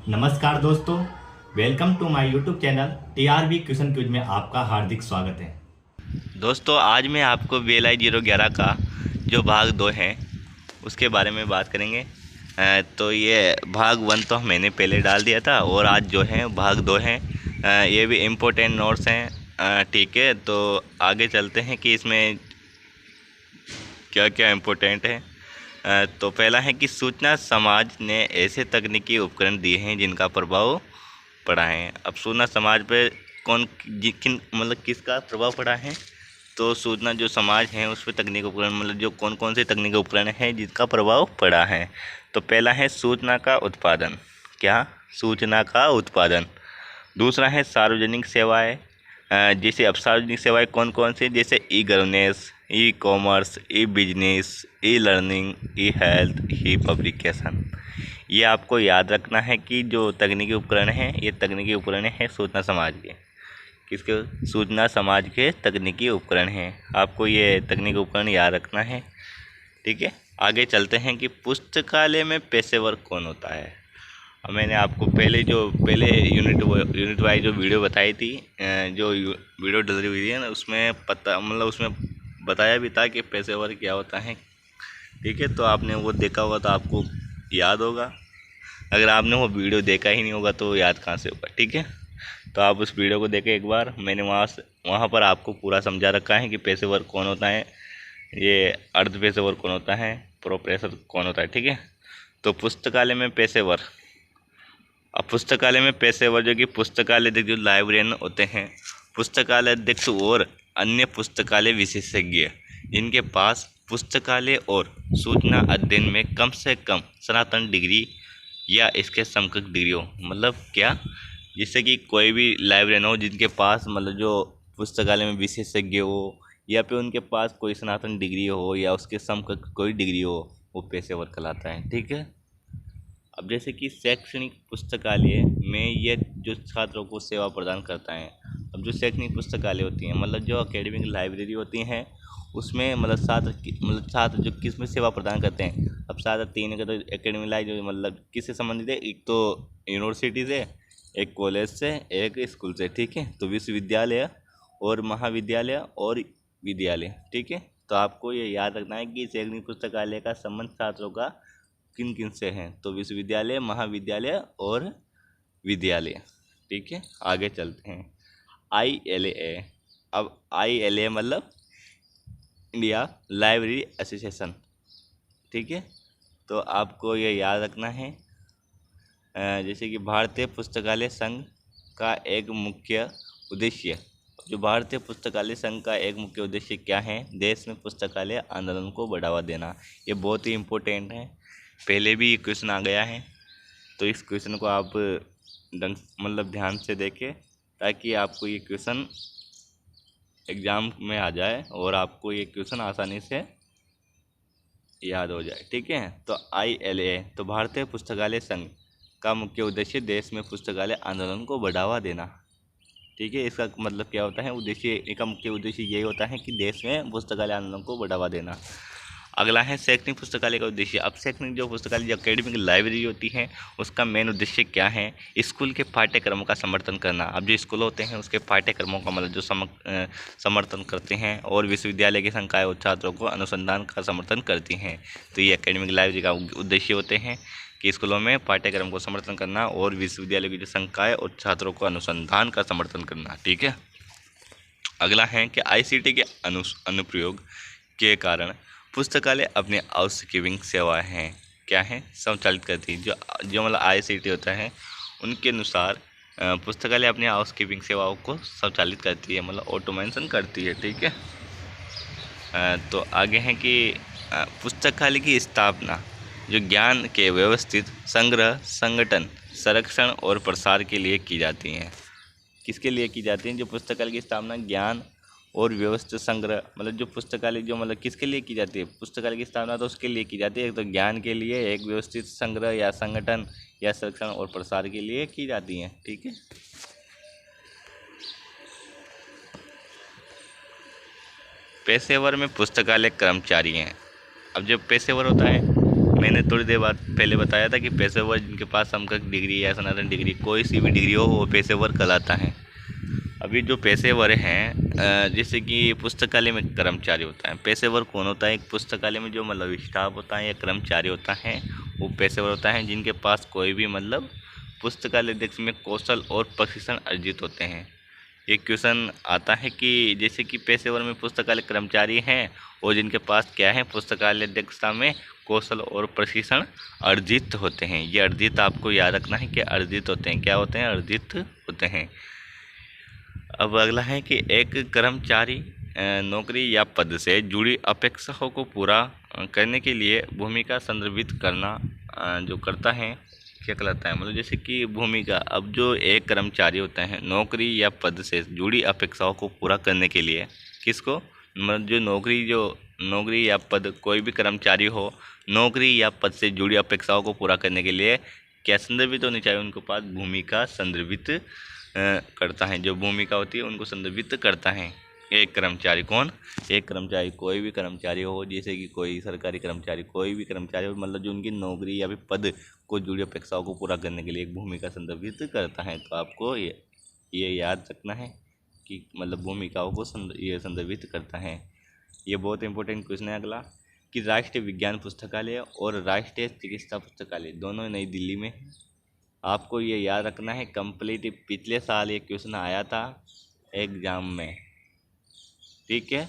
नमस्कार दोस्तों, welcome to my YouTube channel TRB question quiz में आपका हार्दिक स्वागत है। दोस्तों आज मैं आपको BLI 011 का जो भाग 2 है उसके बारे में बात करेंगे। तो ये भाग 1 तो मैंने पहले डाल दिया था और आज जो है भाग 2 है। ये भी इम्पोर्टेंट नोट्स हैं। ठीक है, तो आगे चलते हैं कि इसमें क्या क्या इम्पोर्टेंट है। तो पहला है कि सूचना समाज ने ऐसे तकनीकी उपकरण दिए हैं जिनका प्रभाव पड़ा है। अब सूचना समाज पे कौन किन मतलब किसका प्रभाव पड़ा है, तो सूचना जो समाज है उस पर तकनीकी उपकरण मतलब जो कौन कौन से तकनीकी उपकरण हैं जिसका प्रभाव पड़ा है। तो पहला है सूचना का उत्पादन। क्या? सूचना का उत्पादन। दूसरा है सार्वजनिक सेवाएं। जैसे अब सार्वजनिक सेवाएं कौन कौन सी, जैसे ई गवर्नेंस, ई कॉमर्स, ई बिजनेस, ई लर्निंग, ई हेल्थ, ई पब्लिकेशन। ये आपको याद रखना है कि जो तकनीकी उपकरण हैं ये तकनीकी उपकरण हैं सूचना समाज के। किसके? सूचना समाज के तकनीकी उपकरण हैं। आपको ये तकनीकी उपकरण याद रखना है। ठीक है, आगे चलते हैं कि पुस्तकालय में पेशेवर कौन होता है। अब मैंने आपको पहले यूनिट वाइज जो वीडियो बताई थी, जो वीडियो डली हुई है ना, उसमें उसमें बताया भी था कि पेशेवर क्या होता है। ठीक है, तो आपने वो देखा होगा तो आपको याद होगा। अगर आपने वो वीडियो देखा ही नहीं होगा तो याद कहाँ से होगा। ठीक है, तो आप उस वीडियो को देखें एक बार। मैंने वहाँ पर आपको पूरा समझा रखा है कि पेशेवर कौन होता है, ये अर्ध पेशेवर कौन होता है, प्रोफेसर कौन होता है। ठीक है, तो पुस्तकालय में पेशेवर। अब पुस्तकालय में पेशेवर जो कि पुस्तकालय अध्यक्ष जो लाइब्रेरियन होते हैं, पुस्तकालय अध्यक्ष और अन्य पुस्तकालय विशेषज्ञ जिनके पास पुस्तकालय और सूचना अध्ययन में कम से कम स्नातक डिग्री या इसके समकक्ष डिग्री हो। मतलब क्या? जिससे कि कोई भी लाइब्रेरियन हो जिनके पास जो पुस्तकालय में विशेषज्ञ हो या फिर उनके पास कोई स्नातक डिग्री हो या उसके समकक्ष कोई डिग्री हो, वो पेशेवर कहलाता है। ठीक है, अब जैसे कि शैक्षणिक पुस्तकालय में ये जो छात्रों को सेवा प्रदान करता है। अब जो शैक्षणिक पुस्तकालय होती हैं जो एकेडमिक लाइब्रेरी होती हैं उसमें छात्र जो किस में सेवा प्रदान करते हैं। अब छात्र तीन का तो एकेडमिक लाइब्रेरी किससे संबंधित है, एक तो यूनिवर्सिटी से, एक कॉलेज से, एक स्कूल से। ठीक है, तो विश्वविद्यालय और महाविद्यालय और विद्यालय। ठीक है, तो आपको ये याद रखना है कि शैक्षणिक पुस्तकालय का संबंध छात्रों का किन किन से हैं, तो विश्वविद्यालय, महाविद्यालय और विद्यालय। ठीक है, आगे चलते हैं। ILA। अब ILA इंडिया लाइब्रेरी एसोसिएशन। ठीक है, तो आपको ये याद रखना है। जैसे कि भारतीय पुस्तकालय संघ का एक मुख्य उद्देश्य, जो भारतीय पुस्तकालय संघ का एक मुख्य उद्देश्य क्या है? देश में पुस्तकालय आंदोलन को बढ़ावा देना। ये बहुत ही इम्पोर्टेंट है, पहले भी क्वेश्चन आ गया है। तो इस क्वेश्चन को आप ध्यान से देखें ताकि आपको ये क्वेश्चन एग्ज़ाम में आ जाए और आपको ये क्वेश्चन आसानी से याद हो जाए। ठीक है, तो ILA तो भारतीय पुस्तकालय संघ का मुख्य उद्देश्य देश में पुस्तकालय आंदोलन को बढ़ावा देना। ठीक है, इसका मतलब क्या होता है? इसका मुख्य उद्देश्य यही होता है कि देश में पुस्तकालय आंदोलन को बढ़ावा देना। अगला है शैक्षणिक पुस्तकालय का उद्देश्य। अब शैक्षणिक जो पुस्तकालय जो एकेडमिक लाइब्रेरी होती है उसका मेन उद्देश्य क्या है? स्कूल के पाठ्यक्रमों का समर्थन करना। अब जो स्कूल होते हैं उसके पाठ्यक्रमों का समर्थन करते हैं और विश्वविद्यालय की संकाय और छात्रों को अनुसंधान का समर्थन करती हैं। तो ये एकेडमिक लाइब्रेरी का उद्देश्य होते हैं कि स्कूलों में पाठ्यक्रम को समर्थन करना और विश्वविद्यालय की जो संकाय और छात्रों को अनुसंधान का समर्थन करना। ठीक है, अगला है कि ICT के अनुप्रयोग के कारण पुस्तकालय अपने हाउसकीपिंग सेवा हैं क्या है संचालित करती है। जो ICT होता है उनके अनुसार पुस्तकालय अपने हाउसकीपिंग सेवाओं को संचालित करती है, ऑटोमेशन करती है। ठीक है, तो आगे है कि पुस्तकालय की स्थापना जो ज्ञान के व्यवस्थित संग्रह, संगठन, संरक्षण और प्रसार के लिए की जाती हैं। किसके लिए की जाती हैं? जो पुस्तकालय की स्थापना ज्ञान और व्यवस्थित संग्रह जो पुस्तकालय जो किसके लिए की जाती है? पुस्तकालय की स्थापना तो उसके लिए की जाती है, एक तो ज्ञान के लिए, एक व्यवस्थित संग्रह या संगठन या संरक्षण और प्रसार के लिए की जाती है। ठीक है, पेशेवर में पुस्तकालय कर्मचारी हैं। अब जो पेशेवर होता है मैंने थोड़ी देर बाद पहले बताया था कि पेशेवर जिनके पास समकक्ष डिग्री या स्नातक डिग्री कोई सी भी डिग्री हो वो पेशेवर कहलाता है। अभी जो पेशेवर हैं जैसे कि पुस्तकालय में कर्मचारी होता है। पेशेवर कौन होता है? एक पुस्तकालय में जो मतलब स्टाफ होता है या कर्मचारी होता है वो पेशेवर होता है, जिनके पास कोई भी मतलब पुस्तकालय अध्यक्ष में कौशल और प्रशिक्षण अर्जित होते हैं। एक क्वेश्चन आता है कि जैसे कि पेशेवर में पुस्तकालय कर्मचारी हैं और जिनके पास क्या है पुस्तकालय अध्यक्षता में कौशल और प्रशिक्षण अर्जित होते हैं। ये अर्जित आपको याद रखना है कि अर्जित होते हैं। क्या होते हैं? अर्जित होते हैं। अब अगला है कि एक कर्मचारी नौकरी या पद से जुड़ी अपेक्षाओं को पूरा करने के लिए भूमिका संदर्भित करना जो करता है क्या कहलाता है? मतलब जैसे कि भूमिका, अब जो एक कर्मचारी होता है नौकरी या पद से जुड़ी अपेक्षाओं को पूरा करने के लिए, किसको? मतलब जो नौकरी या पद, कोई भी कर्मचारी हो नौकरी या पद से जुड़ी अपेक्षाओं को पूरा करने के लिए क्या संदर्भित होनी चाहिए? उनके पास भूमिका संदर्भित करता है। जो भूमिका होती है उनको संदर्भित करता है एक कर्मचारी। कौन? एक कर्मचारी, कोई भी कर्मचारी हो, जैसे कि कोई सरकारी कर्मचारी, कोई भी कर्मचारी हो, मतलब जो उनकी नौकरी या फिर पद को जुड़ी अपेक्षाओं को पूरा करने के लिए एक भूमिका संदर्भित करता है। तो आपको ये याद रखना है कि मतलब भूमिकाओं को ये संदर्भित करता है। ये बहुत इंपॉर्टेंट क्वेश्चन है। अगला कि राष्ट्रीय विज्ञान पुस्तकालय और राष्ट्रीय चिकित्सा पुस्तकालय दोनों नई दिल्ली में है। आपको ये याद रखना है, कंप्लीट पिछले साल ये क्वेश्चन आया था एग्जाम में, ठीक है।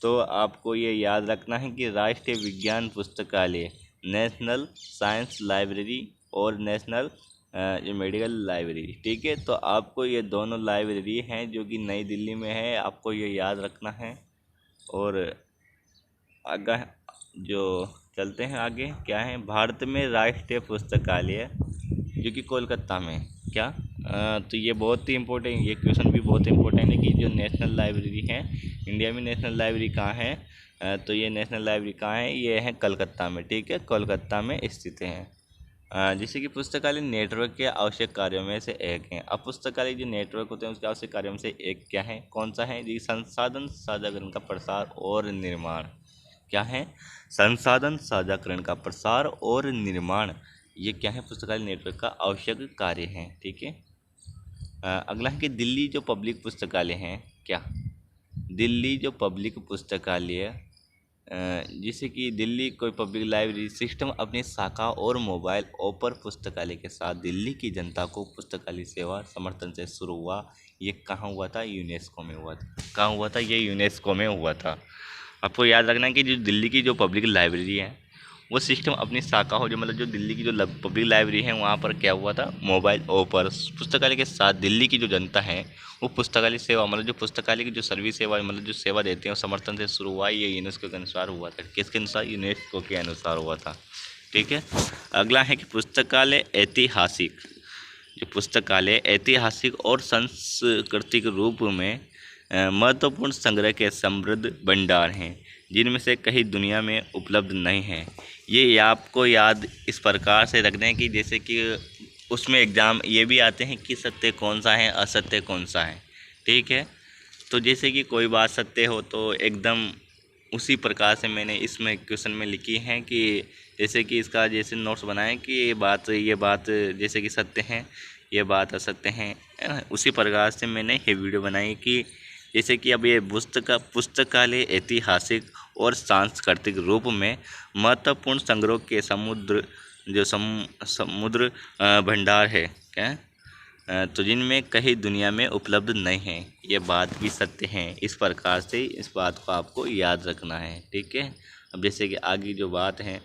तो आपको ये याद रखना है कि राष्ट्रीय विज्ञान पुस्तकालय, नेशनल साइंस लाइब्रेरी और नेशनल मेडिकल लाइब्रेरी, ठीक है। तो आपको ये दोनों लाइब्रेरी हैं जो कि नई दिल्ली में है, आपको ये याद रखना है। और आगे जो चलते हैं आगे क्या है, भारत में राष्ट्रीय पुस्तकालय जो कि कोलकाता में, क्या तो ये बहुत ही इम्पोर्टेंट, ये क्वेश्चन भी बहुत इंपॉर्टेंट है कि जो नेशनल लाइब्रेरी है इंडिया में, नेशनल लाइब्रेरी कहाँ है? तो ये नेशनल लाइब्रेरी कहाँ है? ये है कलकत्ता में, ठीक है, कोलकाता में स्थित है। जैसे कि पुस्तकालय नेटवर्क के आवश्यक कार्यों में से एक है। अब पुस्तकालय जो नेटवर्क होते हैं उसके आवश्यक कार्यों में से एक क्या है, कौन सा है जी? संसाधन साझाकरण का प्रसार और निर्माण। क्या है? संसाधन साझाकरण का प्रसार और निर्माण, ये क्या है? पुस्तकालय नेटवर्क का आवश्यक कार्य है, ठीक है। अगला है कि दिल्ली जो पब्लिक पुस्तकालय हैं, क्या दिल्ली जो पब्लिक पुस्तकालय जैसे कि दिल्ली कोई पब्लिक लाइब्रेरी सिस्टम अपनी शाखा और मोबाइल ओपर पुस्तकालय के साथ दिल्ली की जनता को पुस्तकालय सेवा समर्थन से शुरू हुआ। ये कहाँ हुआ था? यूनेस्को में हुआ था। कहाँ हुआ था? ये यूनेस्को में हुआ था। आपको याद रखना है कि जो दिल्ली की जो पब्लिक लाइब्रेरी है वो सिस्टम अपनी शाखा हो, जो मतलब जो दिल्ली की जो पब्लिक लाइब्रेरी है वहाँ पर क्या हुआ था? मोबाइल ओपर पुस्तकालय के साथ दिल्ली की जो जनता है वो पुस्तकालय सेवा, मतलब जो पुस्तकालय की जो सर्विस सेवा, मतलब जो सेवा देते हैं समर्थन से शुरू हुआ। ये यूनेस्को के अनुसार हुआ था। किसके अनुसार? यूनेस्को के अनुसार हुआ था, ठीक है। अगला है कि पुस्तकालय ऐतिहासिक, जो पुस्तकालय ऐतिहासिक और सांस्कृतिक रूप में महत्वपूर्ण संग्रह के समृद्ध भंडार हैं जिनमें से कहीं दुनिया में उपलब्ध नहीं हैं। ये आपको याद इस प्रकार से रखना है कि जैसे कि उसमें एग्ज़ाम ये भी आते हैं कि सत्य कौन सा है, असत्य कौन सा है, ठीक है। तो जैसे कि कोई बात सत्य हो तो एकदम उसी प्रकार से मैंने इसमें क्वेश्चन में लिखी है कि जैसे कि इसका जैसे नोट्स बनाएं कि ये बात जैसे कि सत्य है, ये बात असत्य है ना। उसी प्रकार से मैंने ये वीडियो बनाई कि जैसे कि अब ये पुस्तकालय ऐतिहासिक और सांस्कृतिक रूप में महत्वपूर्ण संग्रह के समुद्र भंडार है, क्या तो जिनमें कहीं दुनिया में उपलब्ध नहीं है। ये बात भी सत्य है। इस प्रकार से इस बात को आपको याद रखना है, ठीक है। अब जैसे कि आगे जो बात है,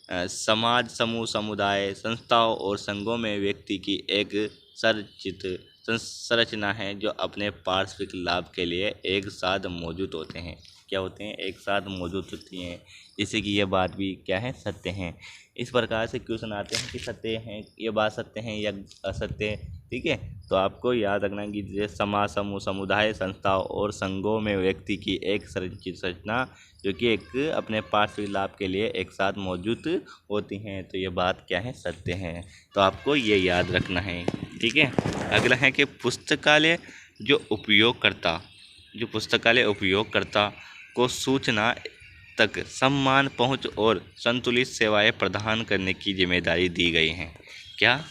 समाज, समूह, समुदाय, संस्थाओं और संघों में व्यक्ति की एक संरचित संरचना है जो अपने पार्श्विक लाभ के लिए एक साथ मौजूद होते हैं। क्या होते हैं? एक साथ मौजूद होती हैं। जैसे कि ये बात भी क्या है? सत्य हैं। इस प्रकार से क्वेश्चन आते हैं कि सत्य हैं, ये बात सत्य हैं या असत्य, ठीक है। तो आपको याद रखना कि जैसे समाज, समूह, समुदाय, संस्थाओं और संघों में व्यक्ति की एक संरचित संरचना जो कि एक अपने पार्श्विक लाभ के लिए एक साथ मौजूद होती हैं। तो ये बात क्या है? सत्य है। तो आपको ये याद रखना है, ठीक है। अगला है कि पुस्तकालय जो पुस्तकालय उपयोगकर्ता को सूचना तक सम्मान पहुंच और संतुलित सेवाएं प्रदान करने की जिम्मेदारी दी गई है। क्या?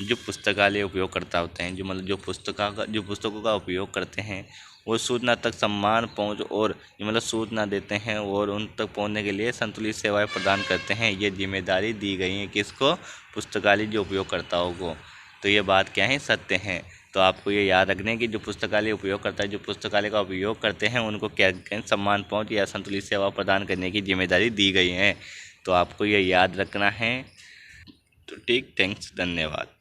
जो पुस्तकालय उपयोगकर्ता होते हैं, जो पुस्तकों का उपयोग करते हैं, वो सूचना तक सम्मान पहुंच और सूचना देते हैं और उन तक पहुंचने के लिए संतुलित सेवाएं प्रदान करते हैं। ये जिम्मेदारी दी गई है किसको? पुस्तकालय जो उपयोगकर्ताओं को। तो ये बात क्या है? सत्य है। तो आपको ये याद रखना है कि जो पुस्तकालय उपयोगकर्ता है, जो पुस्तकालय का उपयोग करते हैं, उनको क्या सम्मान पहुंच या संतुलित सेवा प्रदान करने की जिम्मेदारी दी गई है। तो आपको ये याद रखना है। तो ठीक, थैंक्स, धन्यवाद।